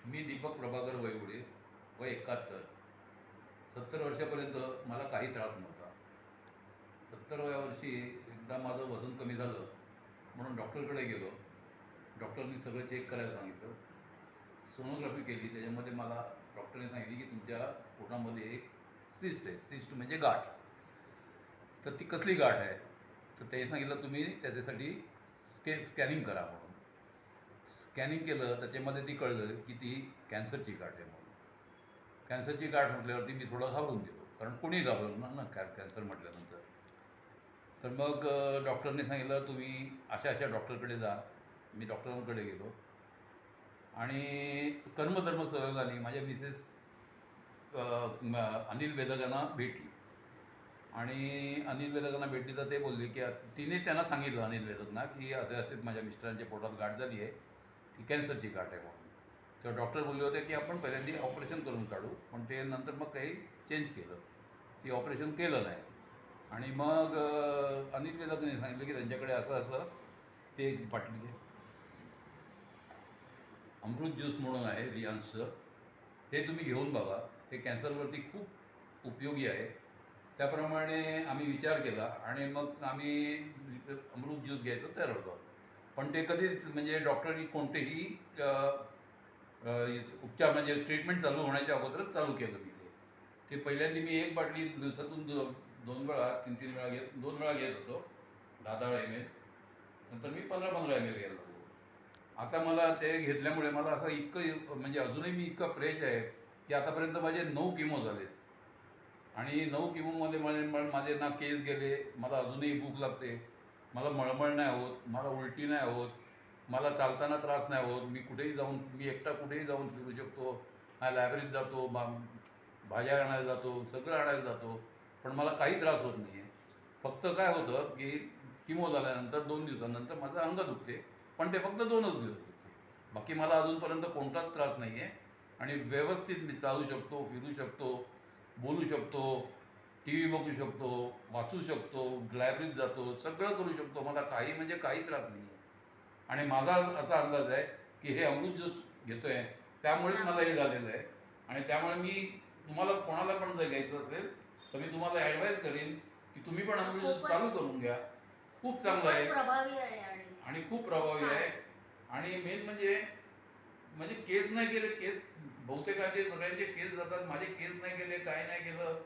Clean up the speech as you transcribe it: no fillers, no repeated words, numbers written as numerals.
मी दीपक प्रभाकर वैगुडे, वय 71. 70 वर्षापर्यंत मला काही त्रास नव्हता. 70व्या वर्षी एकदा माझं वजन कमी झालं म्हणून डॉक्टरकडे गेलो. डॉक्टरनी सगळं चेक करायला सांगितलं. सोनोग्राफी केली. त्याच्यामध्ये मला डॉक्टरने सांगितली की तुमच्या पोटामध्ये एक सिस्ट आहे. सिस्ट म्हणजे गाठ. तर ती कसली गाठ आहे? तर ते सांगितलं तुम्ही त्याच्यासाठी स्कॅनिंग करा म्हणून. स्कॅनिंग केलं, त्याच्यामध्ये ती कळलं की ती कॅन्सरची गाठ आहे म्हणून. कॅन्सरची गाठ म्हटल्यावरती मी थोडा घाबरून गेलो, कारण कोणी घाबरणार ना कॅन्सर म्हटल्यानंतर. तर मग डॉक्टरने सांगितलं तुम्ही अशा अशा डॉक्टरकडे जा. मी डॉक्टरांकडे गेलो आणि कर्मधर्म सहयोगाने माझ्या मिसेस अनिल वेदकांना भेटली. आणि अनिल वेदकांना भेटली तर ते बोलले की तिने त्यांना सांगितलं अनिल वेदकना की असे असे माझ्या मिस्टरांच्या पोटात गाठ झाली आहे, ती कॅन्सरची गाठ आहे म्हणून. तेव्हा डॉक्टर बोलले होते की आपण पहिल्यांदा ऑपरेशन करून काढू, पण ते नंतर मग काही चेंज केलं, ती ऑपरेशन केलं नाही. आणि मग अनिल वेदकने सांगितलं की त्यांच्याकडे असं असं ते एक बाटली अमृत ज्यूस म्हणून आहे रियांसचं, हे तुम्ही घेऊन बघा, हे कॅन्सरवरती खूप उपयोगी आहे. त्याप्रमाणे आम्ही विचार केला आणि मग आम्ही अमृत ज्यूस घ्यायचं ठरवलं. पण ते कधीच म्हणजे डॉक्टरनी कोणतेही उपचार म्हणजे ट्रीटमेंट चालू होण्याच्या अगोदरच चालू केलं मी ते पहिल्यांदा मी एक बाटली दिवसातून 2 वेळा 3 वेळा घेत 2 वेळा घेत होतो, 10 ml. नंतर मी 15 ml घ्यायला लागलो. आता मला ते घेतल्यामुळे मला असं इतकं म्हणजे अजूनही मी इतका फ्रेश आहे की आतापर्यंत माझे 9 किमो झालेत. आणि 9 किमोमध्ये माझे ना केस गेले, मला अजूनही भूक लागते, मला मळमळ नाही होत, मला उलटी नाही होत, मला चालताना त्रास नाही होत. मी कुठेही जाऊन मी एकटा कुठेही जाऊन फिरू शकतो. हा लायब्ररीत जातो, भाज्या आणायला जातो, सगळं आणायला जातो, पण मला काही त्रास होत नाही आहे. फक्त काय होतं की किमो झाल्यानंतर 2 दिवसानंतर माझं अंग दुखते, पण ते फक्त 2च दिवस दुखते. बाकी मला अजूनपर्यंत कोणताच त्रास नाही आहे आणि व्यवस्थित मी चालू शकतो, फिरू शकतो, बोलू शकतो, टी व्ही बघू शकतो, वाचू शकतो, लायब्ररीत जातो, सगळं करू शकतो. मला काही म्हणजे काही त्रास नाही आहे. आणि माझा असा अंदाज आहे की हे अमृत ज्यूस घेतो आहे त्यामुळेच मला हे झालेलं आहे. आणि त्यामुळे मी तुम्हाला कोणाला पण जर घ्यायचं असेल तर मी तुम्हाला ॲडवाईज करेन की तुम्ही पण अमृत ज्यूस चालू करून घ्या. खूप चांगलं आहे, प्रभावी आहे आणि खूप प्रभावी आहे. आणि मेन म्हणजे केस नाही गेले, केस बहुतेकाचे सगळ्यांचे केस जातात, माझे केस नाही गेले, काय नाही गेलं.